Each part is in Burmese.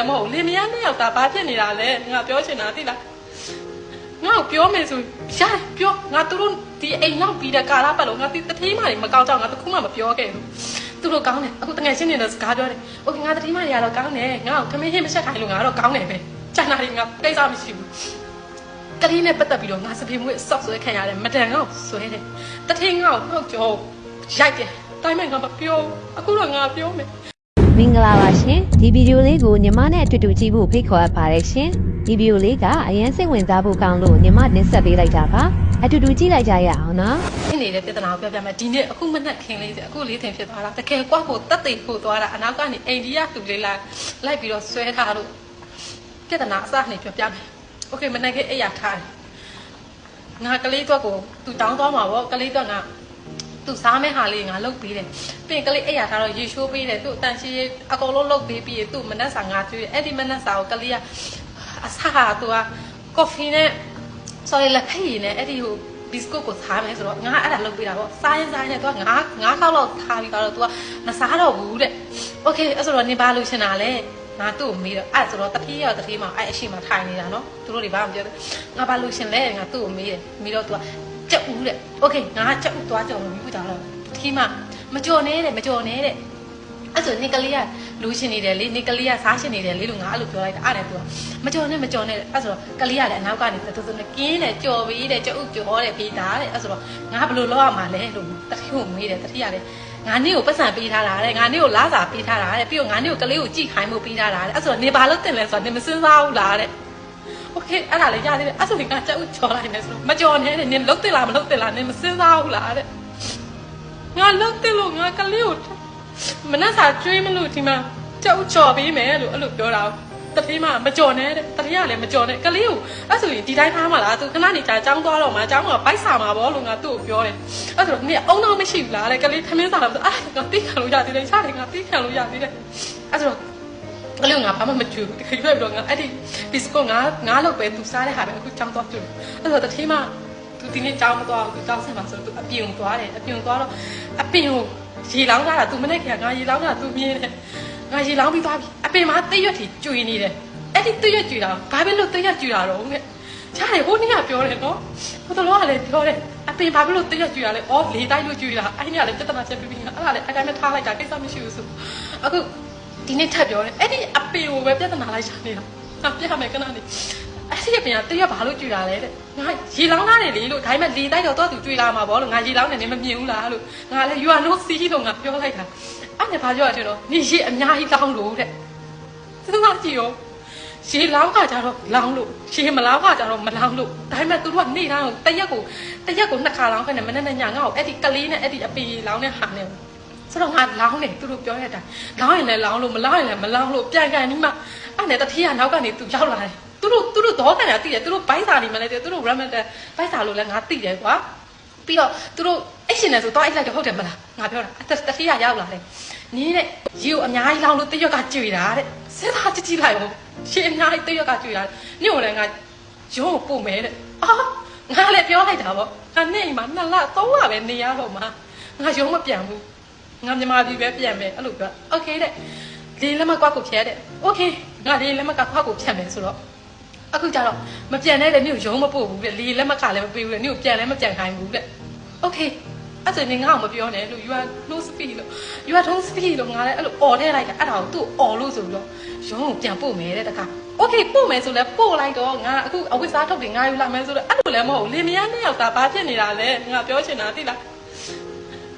မဟုတ်လင်မယားနှစ်ယောက်သားဘာဖြစ်နေတာလဲငါပြောချင်တာသိလားငါ့ကိုပြောမယ်ဆိုရပြောငါတို့ဒီအိမ်နောက်ပြီးတဲ့ကာလပတ်လုံးငါဒီတတိမတွေမကောင်းကြောင်ငါတခုမှမပြောခဲ့ဘူးသူတို့ကောင်းတယ်အခုတငယ်ချင်းတွေလည်းစကားပြောတယ်โอเคငါတတိမတွေကတော့ကောင်းတယ်ငါ့ကိုခမင်းဟင်းမချက်ခိုင်းလို့ငါတော့ကောင်းတယ်ပဲကျန်တာတွေငါကိစ္စမရှိဘူးကလေးနဲ့ပတ်သက်ပြီးတော့ငါစပင်မွေးဆော့ဆွဲခံရတယ်မတန်ငါ့ကိုဆွဲတယ်တတိငါ့ကိုနှုတ်ကြောရိုက်တယ်တိုင်းမဲ့ငါမပြောအခုတော့ငါပြောမယ်မင်္ဂလာပါရှင်ဒီဗီဒီယိုလေးကိုညီမနဲ့အတူတူကြည့်ဖို့ဖိတ်ခေါ်ပါတယ်ရှင်ဒီဗီဒီယိုလေးကအရင်စိတ်ဝင်စားဖို့ကောင်းလို့ညီမတင်ဆက်ပေးလိုက်တာပါအတူတူကြည့်လိုက်ကြရအောင်နော်ဖြစ်နေတဲ့ပြဿနာကိုပြောပြမယ်ဒီနေ့အခုမနဲ့ခင်လေးအခုလေးထင်ဖြစ်သွားတာတကယ်ကွာဖို့တတ်သိဖို့သွားတာအနောက်ကနေအိန္ဒိယသူလေးလိုက်ပြီးတော့ဆွဲထားလို့ပြဿနာအစနေပြောပြမယ်โอเคမနဲ့ကအိယာထားတယ်ငါကလေးတော့ကိုသူတောင်းသွားမှာပေါ့ကလေးတော့ငါသူစားမဲ့ဟာလေးငါလုတ်ပေးတယ်ပြင်ကလေးအိယာထားတော့ရေရှိုးပေးတယ်သူ့အတန်ရှိအကုန်လုံးလုတ်ပေးပြီးသူ့မနက်စာငါကျွေးအဲ့ဒီမနက်စာကိုကလေးကအစားဟာသူကကော်ဖီနဲ့ဆိုရင်လက်ဖက်ရည်နဲ့အဲ့ဒီဟိုဘီစကွတ်ကိုစားမယ်ဆိုတော့ငါအဲ့ဒါလုတ်ပေးတာပေါ့စားရင်နဲ့သူကငါးခေါက်လောက်ထားပြီးတော့သူကမစားတော့ဘူးတဲ့โอเคအဲ့ဆိုတော့နင်ဘာလို့ရှင်တာလဲငါသူ့ကိုမေးတော့အဲ့ဆိုတော့တတိယတတိမအဲ့အရှိမထိုင်နေတာနော်သူတို့တွေဘာမှမပြောဘူးငါဘာလို့ရှင်လဲငါသူ့ကိုမေးတယ်မေးတော့သူကကြက်ဦးတဲ့โอเคငါကြက်ဦးသွားကြော်လို့ပြီးကြတော့တတိမမကြော်နဲ့တဲ့အဲ့ဆိုနေကလေးကလူရှင်နေတယ်လေနေကလေးကစားရှင်နေတယ်လေလို့ငါအဲ့လိုပြောလိုက်တာအဲ့ဒါသူကမကြော်နဲ့အဲ့ဆိုတော့ကလေးကလည်းအနောက်ကနေသူနဲ့ကင်းတယ်ကြော်ပြီးတဲ့ကြက်ဦးကြော်တဲ့ဖေးတာတဲ့အဲ့ဆိုတော့ငါဘယ်လိုလုပ်ရမှာလဲလို့တတိကိုမေးတယ်တတိကလည်းငါနေ့ကိုပတ်စံပေးထားတာတဲ့ငါနေ့ကိုလားစာပေးထားတာတဲ့ပြီးတော့ငါနေ့ကိုကလေးကိုကြည့်ခိုင်းဖို့ပေးထားတာတဲ့အဲ့ဆိုတော့နေဘာလို့တင်လဲဆိုတော့နေမစင်းစားဘူးလားတဲ့โอเคအဲ့ဒါလည်းရသေးတယ်အဲ့ဆိုရင်ငါကြက်ဦးကြော်လိုက်နေဆိုတော့မကြော်နဲ့တဲ့နေလုတ်တင်လားမလုတ်တင်လားနေမစင်းစားဘူးလားတဲ့ငါလုတ်တင်လို့ငါကလေးကိုမနှက်စာကျွေးမလို့ဒီမှာကြက်ဦးကြော်ပေးမယ်လို့အဲ့လိုပြောတာတတိမမကြော်နဲ့တဲ့တတိကလည်းမကြော်နဲ့ကလေးကိုအဲ့ဆိုရင်ဒီတိုင်းထားမှာလားသူခဏနေကြာចောင်းသွားတော့မှာចောင်းကဘိုက်စာမှာပေါ့လို့ငါသူ့ကိုပြောတယ်အဲ့ဆိုတော့နေအုံတော့မရှိဘူးလားတဲ့ကလေးခမင်းစာတော့အာငါတိခံလို့ရသေးတယ်ရှားတယ်ငါတိခံလို့ရသေးတယ်အဲ့ဆိုတော့ကလေးကငါဘာမှမကြွဘူးတခါရွက်ပြီးတော့ငါအဲ့ဒီဘီစကွတ်ငါလောက်ပဲသူစားတဲ့ဟာပဲအခုចောင်းသွားကြွအဲ့ဆိုတော့တတိမသူဒီနေ့ចောင်းမသွားဘူးចောင်းဆက်မှာဆိုတော့သူအပြင်ကိုသွားတယ်အပြင်ကိုသွားတော့အပင်ကိုရေလောင်းထားတာသူမနဲ့ခင်ငါရေလောင်းတာသူမြင်တယ်ငါရေလောင်းပြီးသွားပြီအပင်မှာတိတ်ရွက်ထီကျွေနေတယ်အဲ့ဒီတိတ်ရွက်ကျွေတာဘာပဲလို့တိတ်ရွက်ကျွေတာတော့တဲ့ကြားတယ်ဟိုနေ့ကပြောတယ်နော်ဟိုတလောကလည်းပြောတယ်အပင်ဘာပဲလို့တိတ်ရွက်ကျွေတာလဲအော်လေတိုက်လို့ကျွေတာအဲ့ဒီကလည်းပြဿနာချက်ပြီးပြီအဲ့ဒါလည်းအတိုင်းနဲ့ထားလိုက်တာကိစ္စမရှိဘူးဆိုအခုဒီနေ့ထပ်ပြောတယ်အဲ့ဒီအပင်ကိုပဲပြဿနာလိုက်ရှာနေတာငါပြရမယ်ခဏနေအဲ့ဒီအပင်ကတိတ်ရွက်ဘာလို့ကျွေတာလဲတဲ့ငါရေလောင်းထားတယ်လေလို့ဒါပေမဲ့လေတိုက်တော့သူကျွေလာမှာပေါ့လို့ငါရေလောင်းနေနေမမြင်ဘူးလားလို့ငါလည်း you are no see လို့ငါပြောလိုက်တာအဲ့ဒါဘာပြောရချင်တော့နေရေအများကြီးလောင်းလို့တဲ့သူကကြည့်ရောရေလောင်းခါကြတော့လောင်းလို့ရေမလောင်းခါကြတော့မလောင်းလို့ဒါပေမဲ့သူတို့ကနေတိုင်းတရက်ကိုနှစ်ခါလောင်းခဲ့တယ်မနေ့နဲ့ညငါ့ကိုအဲ့ဒီကလေးနဲ့အဲ့ဒီအပီလောင်းတဲ့ဟာနဲ့ဆိုတော့ငါလောင်းတယ်သူတို့ပြောရတာလောင်းရင်လည်းလောင်းလို့မလောင်းရင်လည်းမလောင်းလို့ပြန်ကန်ဒီမှာအဲ့နဲ့တတိယနောက်ကနေသူရောက်လာတယ်သူတို့တော့ကန်တာသိတယ်သူတို့ဘိုက်စာနေမှလည်းသူတို့ ramen ဘိုက်စာလို့လည်းငါသိတယ်ကွာပြီးတော့သူတို့အဲ့ရှင်နေဆိုတော့အဲ့လိုက်တော့ဟုတ်တယ်မလားငါပြောတာတတိယရောက်လာတယ်နင်းတဲ့ရေကိုအများကြီးလောင်းလို့တရွက်ကကျွေတာတဲ့စဉ်းစားကြည့်လိုက်ဦးရှင်းအများကြီးတရွက်ကကျွေတာညို့လည်းငါရုံးကိုပို့မယ်တဲ့အာငါလည်းပြောလိုက်တာပေါ့ငါနဲ့အိမ်မှာ2လ3လပဲနေရတော့မှာငါရုံးမပြန်ဘူးငါမြန်မာပြည်ပဲပြန်မယ်အဲ့လိုပြောโอเคတဲ့လေလက်မကွာကိုဖြဲတဲ့โอเคငါလေလက်မကွာကိုဖြတ်မယ်ဆိုတော့အခုကျတော့မပြန်နဲ့လေညို့ရုံးမပို့ဘူးတဲ့လေလက်မကလည်းမပေးဘူးတဲ့ညို့ပြန်လည်းမပြန်ခိုင်းဘူးတဲ့โอเคအဲ့ဆိုနေငါ့ကိုမပြောနဲ့လို့ you are no speed လို့ you are don't speed လို့ငါလည်းအဲ့လိုអော်ထဲလိုက်တာအဲ့ဒါကိုသူ့អော်လို့ဆိုပြီးတော့ရုံးကိုပြန်ပို့မယ်တဲ့တခါ okay ပို့မယ်ဆိုလဲပို့လိုက်တော့ငါအခုအဝိစားထုတ်တယ်ငါယူလာမယ်ဆိုတော့အဲ့လိုလည်းမဟုတ်လင်မယားနှစ်ယောက်သားဘာဖြစ်နေတာလဲငါပြောချင်တာသိလား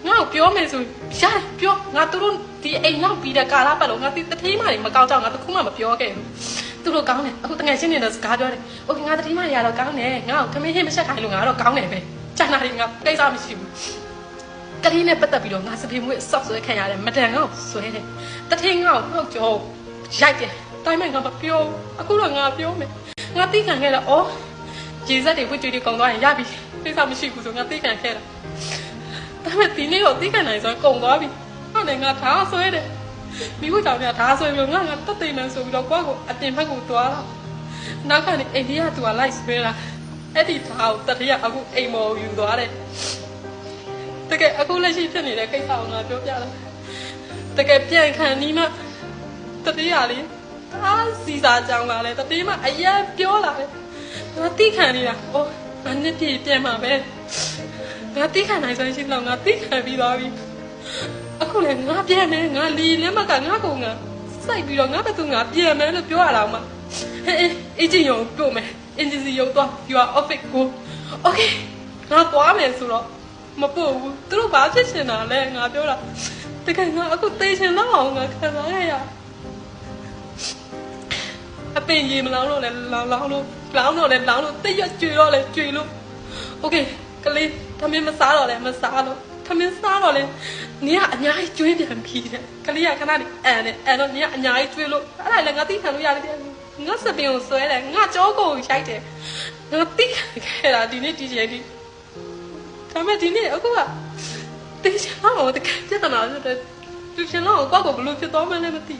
ငါ့ကိုပြောမယ်ဆိုရပြောငါတို့ဒီအိမ်နောက်ပြီးတဲ့ကာလပတ်လုံးငါဒီတတိမတွေမကောင်းကြောင်ငါတခုမှမပြောခဲ့ဘူးသူတို့ကောင်းတယ်အခုတငယ်ချင်းတွေလည်းစကားပြောတယ် okay ငါတတိမတွေကတော့ကောင်းတယ်ငါ့ကိုခမင်းဟင်းမချက်ခိုင်းလို့ငါတော့ကောင်းတယ်ပဲကျန်တာတွေငါကိစ္စမရှိဘူးကလေးနဲ့ပတ်သက်ပြီးတော့ငါစပင်မွေးဆော့ဆွဲခံရတယ်မတန်ငါ့ကိုဆွဲတယ်တထိန်ငါ့ကိုနှုတ်ကြောရိုက်တယ်တိုင်းမဲ့ငါမပြောအခုတော့ငါပြောမယ်ငါသိခံခဲ့တာအော်ရေစက်တွေဝစ်ကြွေတွေကုန်သွားရင်ရပြီကိစ္စမရှိဘူးဆိုငါသိခံခဲ့တာဒါပေမဲ့ဒီနေ့တော့သိခံနိုင်ဆိုကုန်သွားပြီဟုတ်တယ်ငါထားဆွဲတယ်မိဖို့ကြောင့်ငါထားဆွဲပြီးငါတက်သိမ်းနေဆိုပြီးတော့ကိုယ့်ကိုအပြင်ဘက်ကိုသွားတော့နောက်ကနေအိန္ဒိယသူကလိုက်ဆွဲတာအဲ့ဒီထားကိုတတိယအခုအိမ်မော်ယူသွားတယ်တကယ်အခုလက်ရှိဖြစ်နေတဲ့ကိစ္စကိုငါပြောပြတယ်တကယ်ပြန်ခံနီးမှတတိယလေး ဒါစီစာကြောင်းလာလဲတတိမအရင်ပြောလာတယ်ငါတိခံနေတာဩငါနှစ်ပြည့်ပြန်မှာပဲငါတိခံနိုင်ဆိုရင်တော့ငါတိခံပြီးသွားပြီအခုလည်းငါပြန်နေငါလီလက်မကငါကောင်ငါစိုက်ပြီးတော့ငါဘသူငါပြန်မယ်လို့ပြောရတာမှအေးချင်းရုံပို့မယ်အင်ဂျင်စီရုံတော့ you are office go okay ငါသွားမယ်ဆိုတော့မပို့ဘူးသူတို့ဘာဖြစ်ရှင်တာလဲငါပြောတာတကယ်ငါအခုတေးရှင်တော့အောင်ငါခံစားရအပင်ရေမလောင်းလို့လဲလောင်းလို့တိတ်ရကျွေတော့လဲကျွေလို့โอเคကလေးသမင်းမစားတော့လဲမစားလို့သမင်းစားတော့လဲနင်ကအညာကြီးကျွေးပြန်ပြီတဲ့ကလေးကခဏနေအန်တော့နင်ကအညာကြီးကျွေးလို့အဲ့ဒါလည်းငါသိခံလို့ရတယ်ငါစပင်ကိုဆွဲတယ်ငါကြောကိုရိုက်တယ်ငါသိခဲ့တာဒီနေ့ဒီချိန်ဒီဒါမဲ့ဒီနေ့အခုကတေးချောင်းတကယ်ပြဿနာဆိုတော့သူချင်တော့ကောက်ကိုဘလို့ဖြစ်သွားမှလည်းမသိ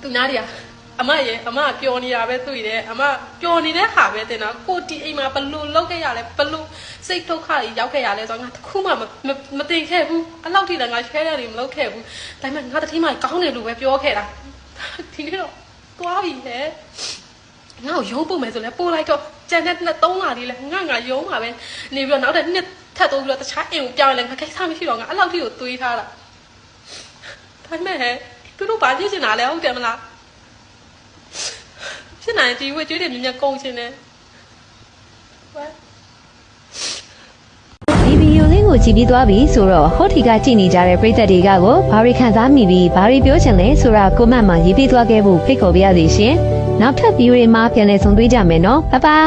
သူများတွေကအမပျော်နေတာပဲတွေ့တယ်အမပျော်နေတဲ့ဟာပဲတင်တာကိုတီအိမ်မှာဘလို့လောက်ခဲ့ရလဲဘလို့စိတ်ဒုက္ခတွေရောက်ခဲ့ရလဲဆိုတော့ငါတခုမှမတင်ခဲ့ဘူးအဲ့လောက်ထိလည်းငါရှဲရတယ်မလုပ်ခဲ့ဘူးဒါပေမဲ့ငါတတိမကောင်းတယ်လို့ပဲပြောခဲ့တာဒီနေ့တော့သွားပြီဟဲ့ငါ့ကိုရုံးပို့မယ်ဆိုလဲပို့လိုက်တော့ကြံတဲ့3လလေးလဲငါရုံးမှာပဲနေပြီးတော့နောက်တဲ့နှစ်ထပ်တိုးပြီးတော့တခြားအိမ်ကိုပြောင်းလဲငါကိစ္စမရှိတော့ငါအဲ့လောက်ထိကိုတွေးထားတာဒါပေမဲ့ဟဲ့သူတို့ဘာကြည့်ချင်တာလဲဟုတ်တယ်မလားဖြစ်နိုင်ဒီဝေကျွေးတွေမြင်မြင်ကုန်ချင်တယ်ဒီဗီဒီယိုလေးကိုကြည့်ပြီးသွားပြီဆိုတော့ဟောထီကကြည့်နေကြတဲ့ပရိသတ်တွေကကိုဘာတွေခံစားမိပြီးဘာတွေပြောချင်လဲဆိုတာကွန်မန့်မှာရေးပေးသွားခဲ့ဖို့ဖိတ်ခေါ်ပါရစေရှင်နောက်ထပ်ဗီဒီယိုတွေမှာပြန်လည်ဆုံတွေ့ကြမယ်နော်ဘိုင်ဘိုင်